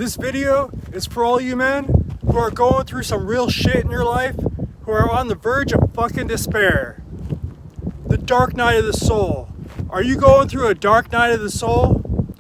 This video is for all you men who are going through some real shit in your life, who are on the verge of fucking despair. The dark night of the soul. Are you going through a dark night of the soul?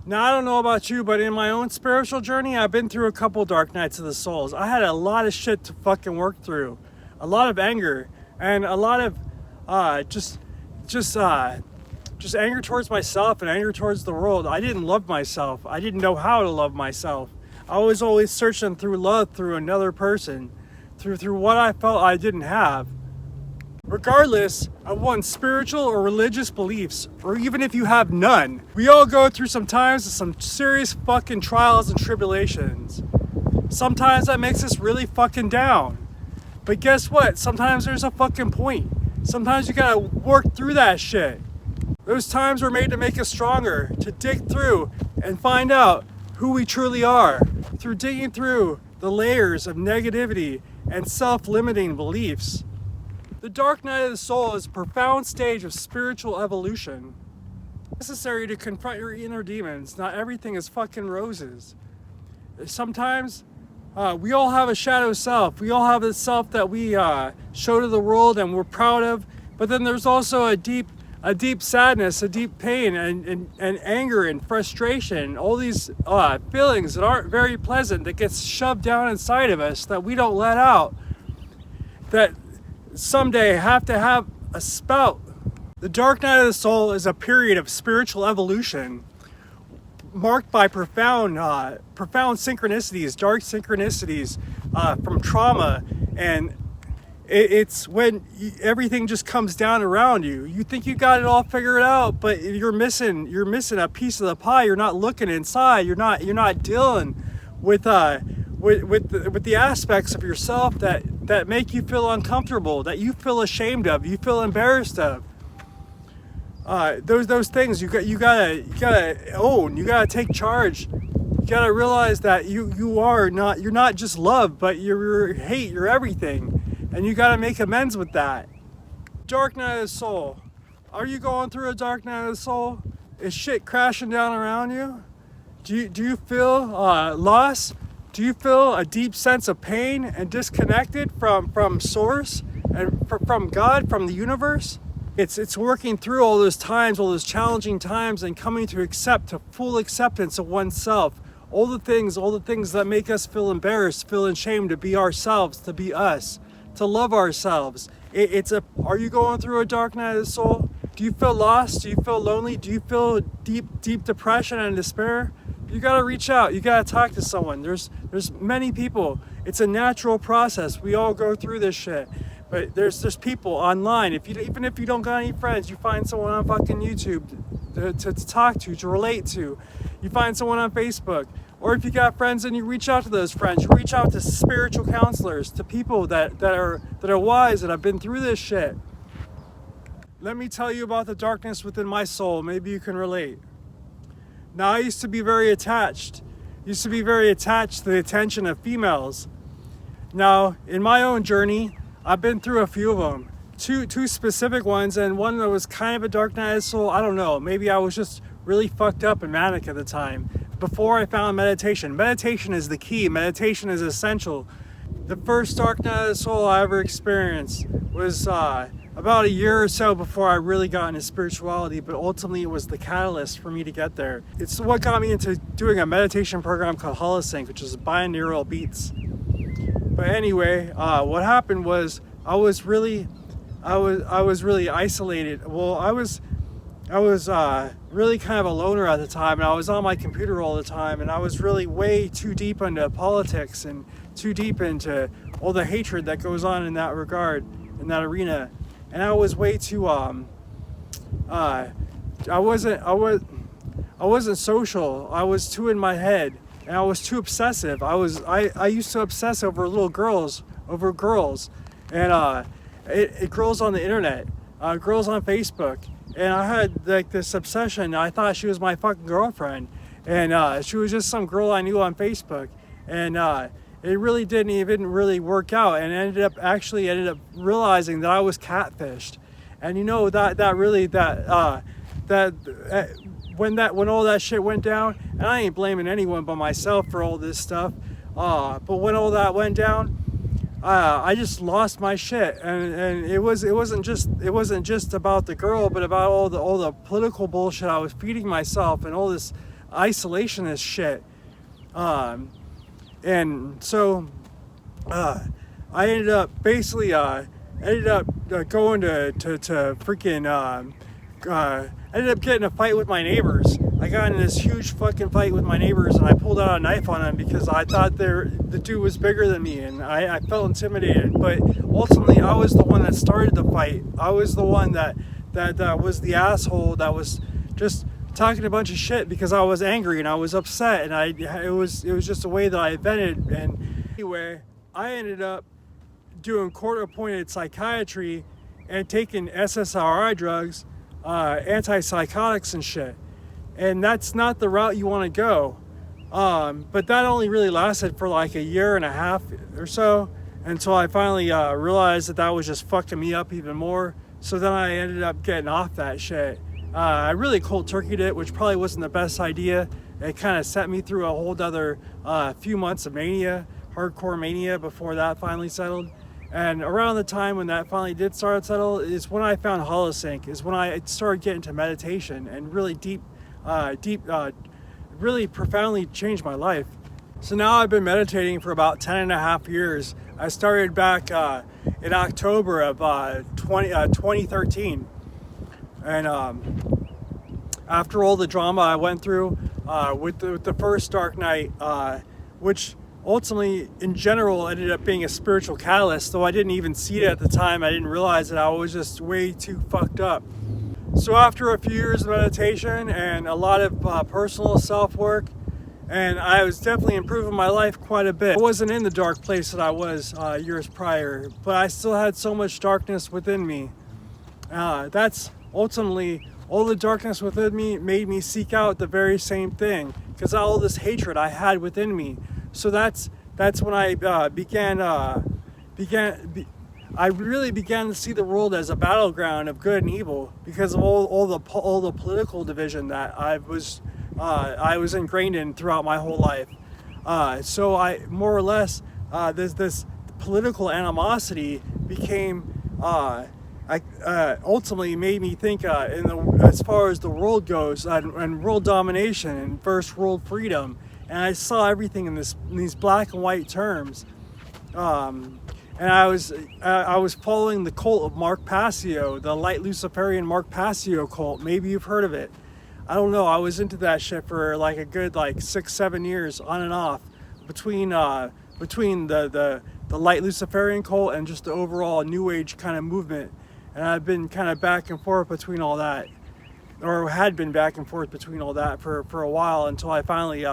Now, I don't know about you, but in my own spiritual journey, I've been through a couple dark nights of the souls. I had a lot of shit to fucking work through. A lot of anger and a lot of just anger towards myself and anger towards the world. I didn't love myself. I didn't know how to love myself. I was always searching through love through another person, through what I felt I didn't have. Regardless of one's spiritual or religious beliefs, or even if you have none, we all go through sometimes some serious fucking trials and tribulations. Sometimes that makes us really fucking down. But guess what? Sometimes there's a fucking point. Sometimes you gotta work through that shit. Those times were made to make us stronger, to dig through and find out who we truly are, through digging through the layers of negativity and self-limiting beliefs. The dark night of the soul is a profound stage of spiritual evolution. It's necessary to confront your inner demons. Not everything is fucking roses. Sometimes we all have a shadow self. We all have a self that we show to the world and we're proud of. But then there's also a deep sadness, a deep pain, and anger and frustration. All these feelings that aren't very pleasant that gets shoved down inside of us that we don't let out. That someday have to have a spout. The dark night of the soul is a period of spiritual evolution marked by profound synchronicities, dark synchronicities from trauma, and it's when everything just comes down around you. You think you got it all figured out, but you're missing a piece of the pie. You're not looking inside. You're not dealing with the aspects of yourself that make you feel uncomfortable, that you feel ashamed of, you feel embarrassed of. Those things you gotta own. You gotta take charge. You gotta realize that you're not just love, but you're hate. You're everything, and you gotta make amends with that. Dark night of the soul. Are you going through a dark night of the soul? Is shit crashing down around you? Do you feel loss? Do you feel a deep sense of pain and disconnected from source and from God, from the universe? It's working through all those times, all those challenging times, and coming to full acceptance of oneself. All the things that make us feel embarrassed, feel ashamed to be ourselves, to be us, to love ourselves. Are you going through a dark night of the soul? Do you feel lost? Do you feel lonely? Do you feel deep depression and despair? You gotta reach out. You gotta talk to someone. There's many people. It's a natural process. We all go through this shit. But there's people online. Even if you don't got any friends, you find someone on fucking YouTube to talk to relate to. You find someone on Facebook. Or if you got friends and you reach out to those friends, you reach out to spiritual counselors, to people that are wise and have been through this shit. Let me tell you about the darkness within my soul. Maybe you can relate. Now, I used to be very attached to the attention of females. Now, in my own journey, I've been through a few of them. Two specific ones, and one that was kind of a dark night of the soul. I don't know. Maybe I was just really fucked up and manic at the time. Before I found meditation. Meditation is the key. Meditation is essential. The first dark night of the soul I ever experienced was about a year or so before I really got into spirituality, but ultimately it was the catalyst for me to get there. It's what got me into doing a meditation program called Holosync, which is binaural beats. But anyway, what happened was I was really isolated. Well, I was really kind of a loner at the time, and I was on my computer all the time, and I was really way too deep into politics and too deep into all the hatred that goes on in that regard, in that arena. And I was way too I wasn't social. I was too in my head, and I was too obsessive. I used to obsess over girls, and girls on the internet, girls on Facebook. And I had like this obsession. I thought she was my fucking girlfriend, and she was just some girl I knew on Facebook. And it really didn't even really work out, and ended up realizing that I was catfished. And you know that when all that shit went down, and I ain't blaming anyone but myself for all this stuff, but when all that went down, I just lost my shit, and it wasn't just about the girl, but about all the political bullshit I was feeding myself and all this isolationist shit, and so I ended up basically going to freaking ended up getting a fight with my neighbors. I got in this huge fucking fight with my neighbors, and I pulled out a knife on them because I thought the dude was bigger than me, and I felt intimidated. But ultimately, I was the one that started the fight. I was the one that was the asshole that was just talking a bunch of shit because I was angry and I was upset, and it was just a way that I vented. And anyway, I ended up doing court-appointed psychiatry and taking SSRI drugs, antipsychotics and shit. And that's not the route you want to go. But that only really lasted for like a year and a half or so until I finally realized that was just fucking me up even more. So then I ended up getting off that shit. I really cold turkeyed it, which probably wasn't the best idea. It kind of set me through a whole other few months of mania, hardcore mania, before that finally settled. And around the time when that finally did start to settle is when I found Holosync, is when I started getting to meditation and really really profoundly changed my life. So now I've been meditating for about 10 and a half years. I started back in October of 2013. And after all the drama I went through with the first Dark Night, which ultimately, in general, ended up being a spiritual catalyst, though I didn't even see it at the time. I didn't realize that I was just way too fucked up. So after a few years of meditation and a lot of personal self-work, and I was definitely improving my life quite a bit. I wasn't in the dark place that I was years prior, but I still had so much darkness within me. That's ultimately, all the darkness within me made me seek out the very same thing, because all this hatred I had within me. So that's when I I really began to see the world as a battleground of good and evil, because of all the political division that I was ingrained in throughout my whole life. So I more or less this political animosity became ultimately made me think as far as the world goes, and world domination and first world freedom. And I saw everything in these black and white terms, and I was following the cult of Mark Passio, the light Luciferian Mark Passio cult. Maybe you've heard of it. I don't know. I was into that shit for like a good 6-7 years on and off, between the light Luciferian cult and just the overall New Age kind of movement. And I've been kind of back and forth between all that, or had been back and forth between all that for a while, until I finally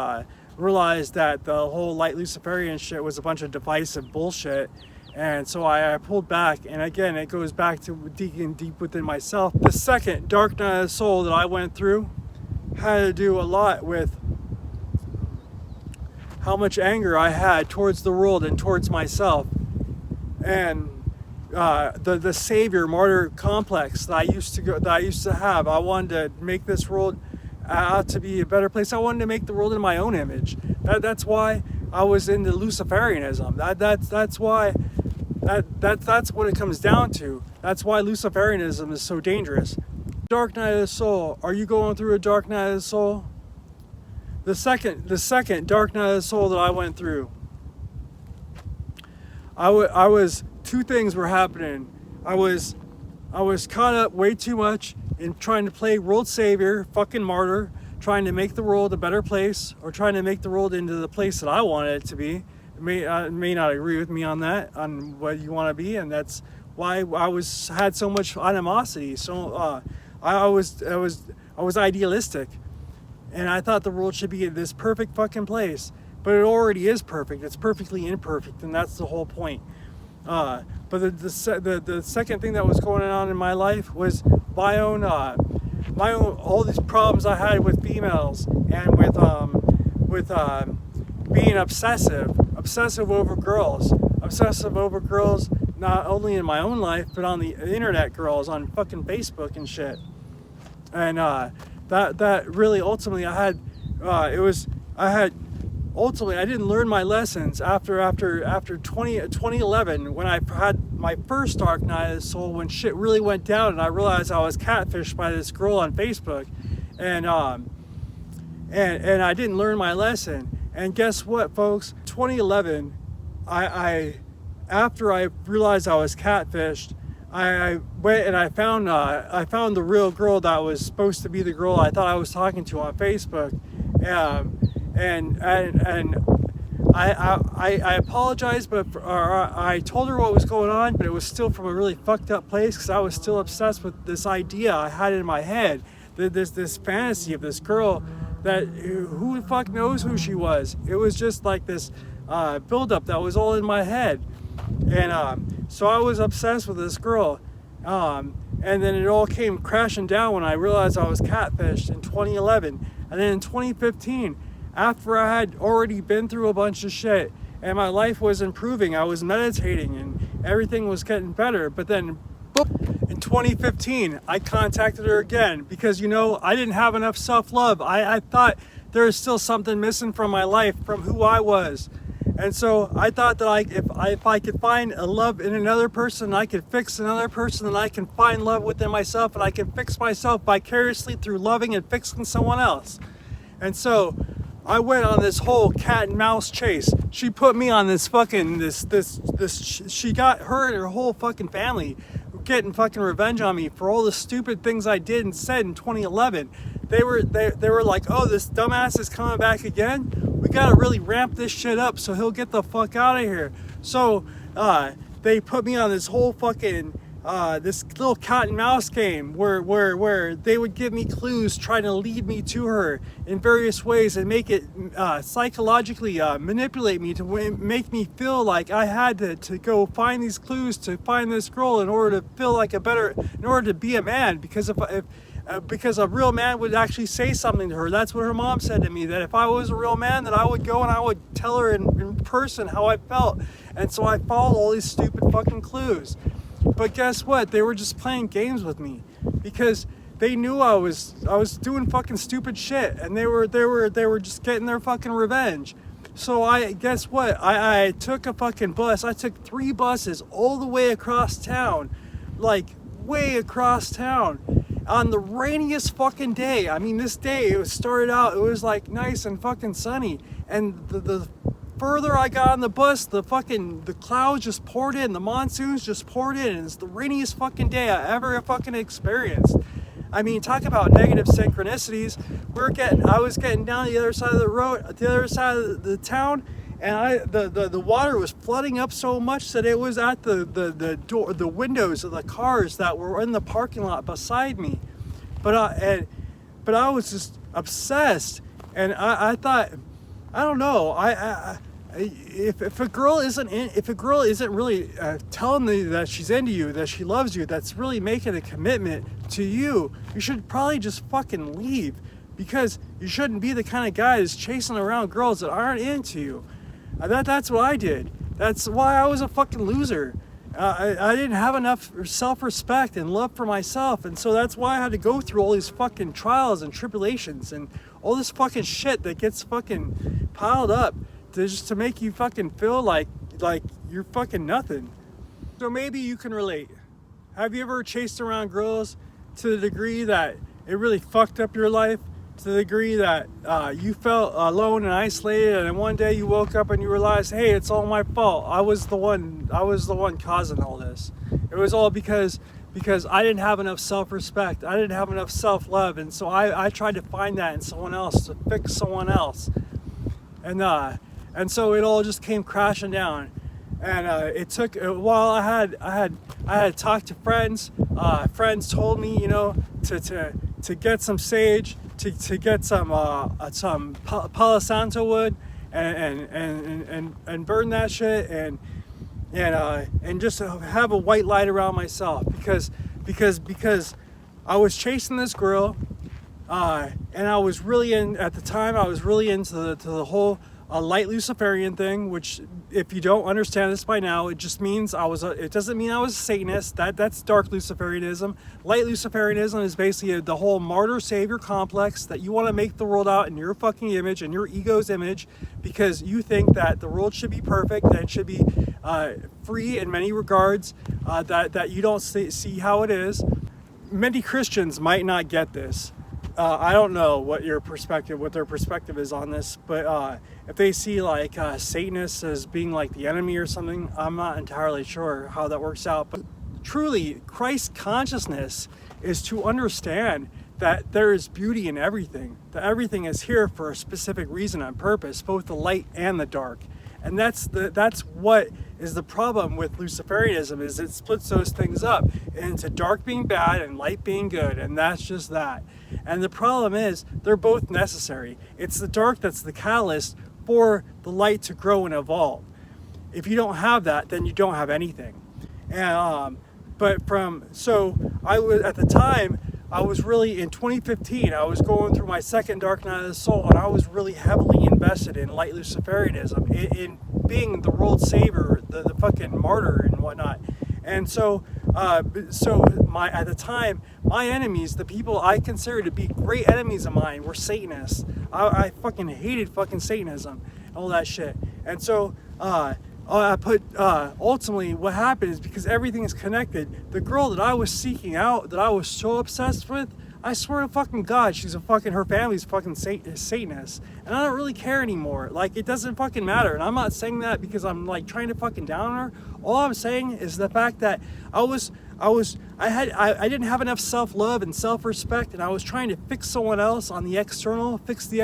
realized that the whole light Luciferian shit was a bunch of divisive bullshit. And so I pulled back, and again, it goes back to digging deep within myself. The second dark night of the soul that I went through had to do a lot with how much anger I had towards the world and towards myself, and the savior martyr complex that I used to have. I wanted to make this world out to be a better place. I wanted to make the world in my own image. That's why I was into Luciferianism. That's why. That's what it comes down to. That's why Luciferianism is so dangerous. Dark night of the soul. Are you going through a dark night of the soul? The second dark night of the soul that I went through, I was two things were happening. I was caught up way too much in trying to play world savior, fucking martyr, trying to make the world a better place, or trying to make the world into the place that I wanted it to be. You may not agree with me on that, on what you want to be, and that's why I had so much animosity. So I was idealistic, and I thought the world should be this perfect fucking place, but it already is perfect. It's perfectly imperfect, and that's the whole point. But the second thing that was going on in my life was my own all these problems I had with females, and with being obsessive over girls, not only in my own life, but on the internet girls, on fucking Facebook and shit. And that really ultimately ultimately I didn't learn my lessons after 2011, when I had my first dark night of the soul, when shit really went down and I realized I was catfished by this girl on Facebook, and I didn't learn my lesson. And guess what, folks? 2011, I after I realized I was catfished, I went and I found the real girl that was supposed to be the girl I thought I was talking to on Facebook, and I apologized, but I told her what was going on, but it was still from a really fucked up place, because I was still obsessed with this idea I had in my head, this fantasy of this girl that who the fuck knows who she was. It was just like this buildup that was all in my head, and so I was obsessed with this girl, and then it all came crashing down when I realized I was catfished in 2011, and then in 2015. After I had already been through a bunch of shit and my life was improving, I was meditating and everything was getting better. But then, boop, in 2015, I contacted her again because, I didn't have enough self-love. I thought there was still something missing from my life, from who I was. And so I thought that if I could find a love in another person, I could fix another person, and I can find love within myself, and I can fix myself vicariously through loving and fixing someone else. And so I went on this whole cat and mouse chase. She put me on this fucking she got her and her whole fucking family getting fucking revenge on me for all the stupid things I did and said in 2011. They were like, oh, this dumbass is coming back again. We gotta really ramp this shit up so he'll get the fuck out of here. So they put me on this whole fucking this little cat and mouse game where they would give me clues, trying to lead me to her in various ways and make it psychologically manipulate me to make me feel like I had to go find these clues to find this girl in order to feel like in order to be a man, because because a real man would actually say something to her. That's what her mom said to me, that if I was a real man, that I would go and I would tell her in person how I felt. And so I followed all these stupid fucking clues. But guess what? They were just playing games with me, because they knew I was doing fucking stupid shit, and they were just getting their fucking revenge. So guess what? I took a fucking bus. I took 3 buses all the way across town, like way across town, on the rainiest fucking day. I mean, this day, it was like nice and fucking sunny, and the further I got on the bus, the clouds just poured in, the monsoons just poured in, and it's the rainiest fucking day I ever fucking experienced. I mean, talk about negative synchronicities. I was getting down the other side of the road, the other side of the town, and the water was flooding up so much that it was at the windows of the cars that were in the parking lot beside me. But I was just obsessed, and I thought, I don't know, if a girl isn't really telling you that she's into you, that she loves you, that's really making a commitment to you, you should probably just fucking leave, because you shouldn't be the kind of guy that's chasing around girls that aren't into you. That's what I did. That's why I was a fucking loser. I didn't have enough self-respect and love for myself, and so that's why I had to go through all these fucking trials and tribulations and all this fucking shit that gets fucking piled up to make you fucking feel like you're fucking nothing. So maybe you can relate. Have you ever chased around girls to the degree that it really fucked up your life? To the degree that you felt alone and isolated, and then one day you woke up and you realized, hey, it's all my fault. I was the one causing all this. It was all because I didn't have enough self-respect. I didn't have enough self-love, and so I tried to find that in someone else, to fix someone else. And so it all just came crashing down. And it took a while. I had talked to friends. Friends told me, to get some sage, to get some Palo Santo wood, and burn that shit, and just have a white light around myself, because I was chasing this girl, and I was really at the time I was really into the whole a light Luciferian thing, which if you don't understand this by now, it just means it doesn't mean I was a Satanist. That's dark Luciferianism. Light Luciferianism is basically the whole martyr savior complex that you want to make the world out in your fucking image and your ego's image, because you think that the world should be perfect and it should be free in many regards, that you don't see how it is. Many Christians might not get this. I don't know what their perspective is on this, but if they see like Satanists as being like the enemy or something, I'm not entirely sure how that works out. But truly, Christ consciousness is to understand that there is beauty in everything, that everything is here for a specific reason and purpose, both the light and the dark. And that's what is the problem with Luciferianism, is it splits those things up into dark being bad and light being good, and that's just that. And the problem is they're both necessary. It's the dark that's the catalyst for the light to grow and evolve. If you don't have that, then you don't have anything. And I was at the time, I was really in 2015, I was going through my second dark night of the soul, and I was really heavily invested in light Luciferianism, in being the world savior, the fucking martyr and whatnot. And at the time, my enemies, the people I considered to be great enemies of mine, were Satanists. I fucking hated fucking Satanism and all that shit. And so ultimately what happened is, because everything is connected, the girl that I was seeking out, that I was so obsessed with, I swear to fucking God, her family's fucking Satanist. And I don't really care anymore. Like, it doesn't fucking matter. And I'm not saying that because I'm like trying to fucking down her. All I'm saying is the fact that I didn't have enough self-love and self-respect, and I was trying to fix someone else on the external, fix the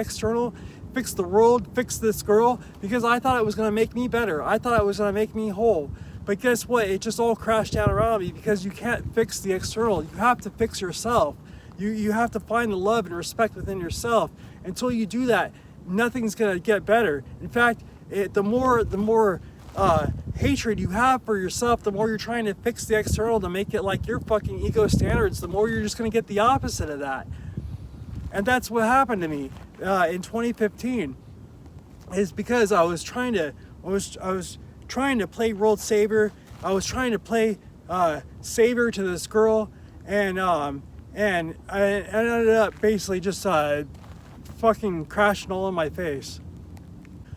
world, fix this girl, because I thought it was going to make me better. I thought it was going to make me whole. But guess what? It just all crashed down around me, because you can't fix the external. You have to fix yourself. You have to find the love and respect within yourself. Until you do that, nothing's going to get better. In fact, the more hatred you have for yourself, the more you're trying to fix the external to make it like your fucking ego standards, the more you're just going to get the opposite of that. And that's what happened to me in 2015, is because I was trying to play world savior. I was trying to play savior to this girl, and I ended up basically just fucking crashing all in my face.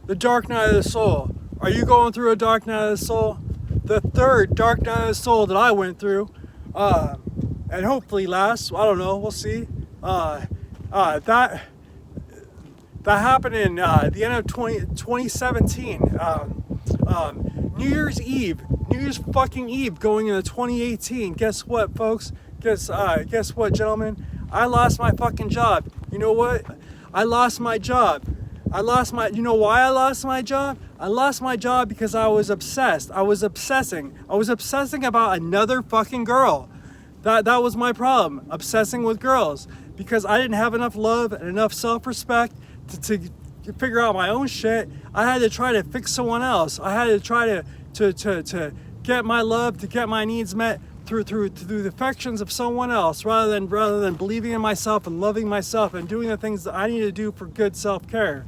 The dark night of the soul. Are you going through a dark night of the soul? The third dark night of the soul that I went through, and hopefully last. I don't know. We'll see. That happened in the end of 2017. New Year's fucking Eve, going into 2018. Guess what, folks? Guess what, gentlemen? I lost my fucking job. You know what? I lost my job. You know why I lost my job? I lost my job because I was obsessed. I was obsessing about another fucking girl. That was my problem, obsessing with girls, because I didn't have enough love and enough self-respect to figure out my own shit. I had to try to fix someone else. I had to try to get my love, to get my needs met through the affections of someone else, rather than believing in myself and loving myself and doing the things that I need to do for good self-care.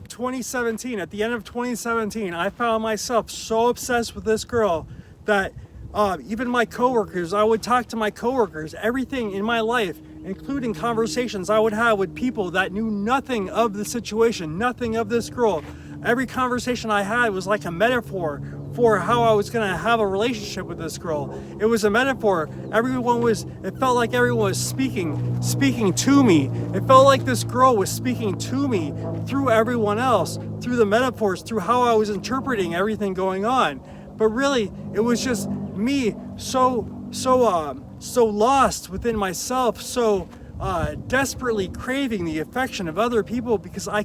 2017, at the end of 2017, I found myself so obsessed with this girl that even my coworkers, I would talk to my coworkers, everything in my life, including conversations I would have with people that knew nothing of the situation, nothing of this girl. Every conversation I had was like a metaphor for how I was going to have a relationship with this girl. It was a metaphor. It felt like everyone was speaking to me. It felt like this girl was speaking to me through everyone else, through the metaphors, through how I was interpreting everything going on. But really, it was just me so lost within myself, so desperately craving the affection of other people, because I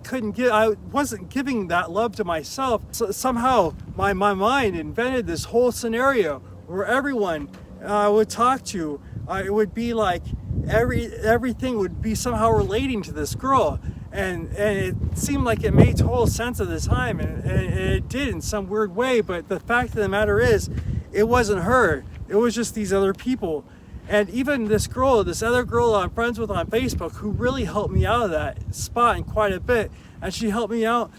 wasn't giving that love to myself. So somehow my mind invented this whole scenario where everyone I would talk to, it would be like everything would be somehow relating to this girl. And it seemed like it made total sense at the time, and it did in some weird way, but the fact of the matter is, it wasn't her. It was just these other people. And even this other girl I'm friends with on Facebook, who really helped me out of that spot in quite a bit, and she helped me out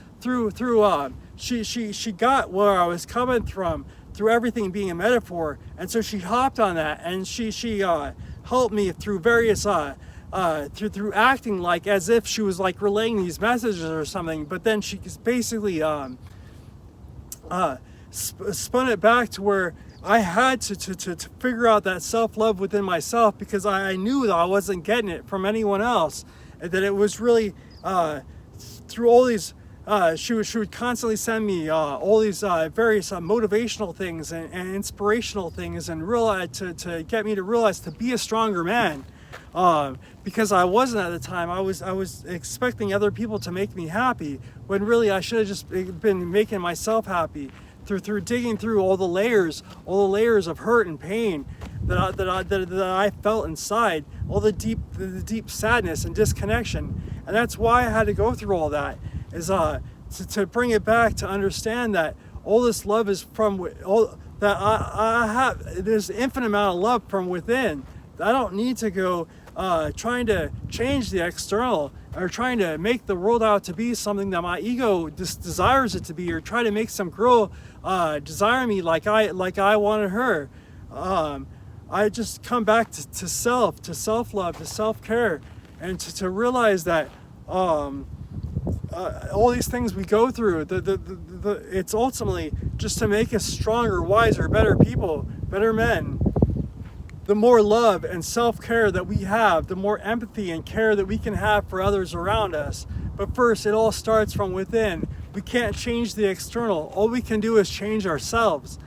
she got where I was coming from through everything being a metaphor, and so she hopped on that, and she helped me through various through acting like as if she was like relaying these messages or something, but then she basically spun it back to where I had to figure out that self-love within myself, because I knew that I wasn't getting it from anyone else, and that it was really through all these she would constantly send me all these various motivational things and inspirational things, and realize to get me to realize to be a stronger man, because I wasn't at the time. I was expecting other people to make me happy, when really I should have just been making myself happy through digging through all the layers of hurt and pain that I felt inside, all the deep sadness and disconnection. And that's why I had to go through all that, is to bring it back, to understand that all this love is from all that I have. There's an infinite amount of love from within. I don't need to go trying to change the external, or trying to make the world out to be something that my ego desires it to be, or try to make some girl desire me like I wanted her. I just come back to self-love, to self-care, and to realize that all these things we go through, it's ultimately just to make us stronger, wiser, better people, better men. The more love and self-care that we have, the more empathy and care that we can have for others around us. But first, it all starts from within. We can't change the external. All we can do is change ourselves,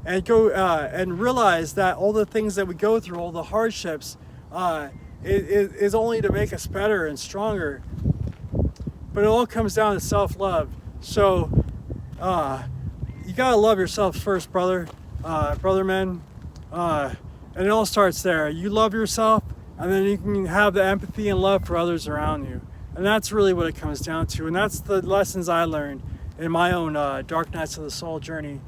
and go and realize that all the things that we go through, all the hardships, is only to make us better and stronger. But it all comes down to self-love. So you gotta love yourself first, brother men. And it all starts there. You love yourself, and then you can have the empathy and love for others around you. And that's really what it comes down to. And that's the lessons I learned in my own Dark Nights of the Soul journey.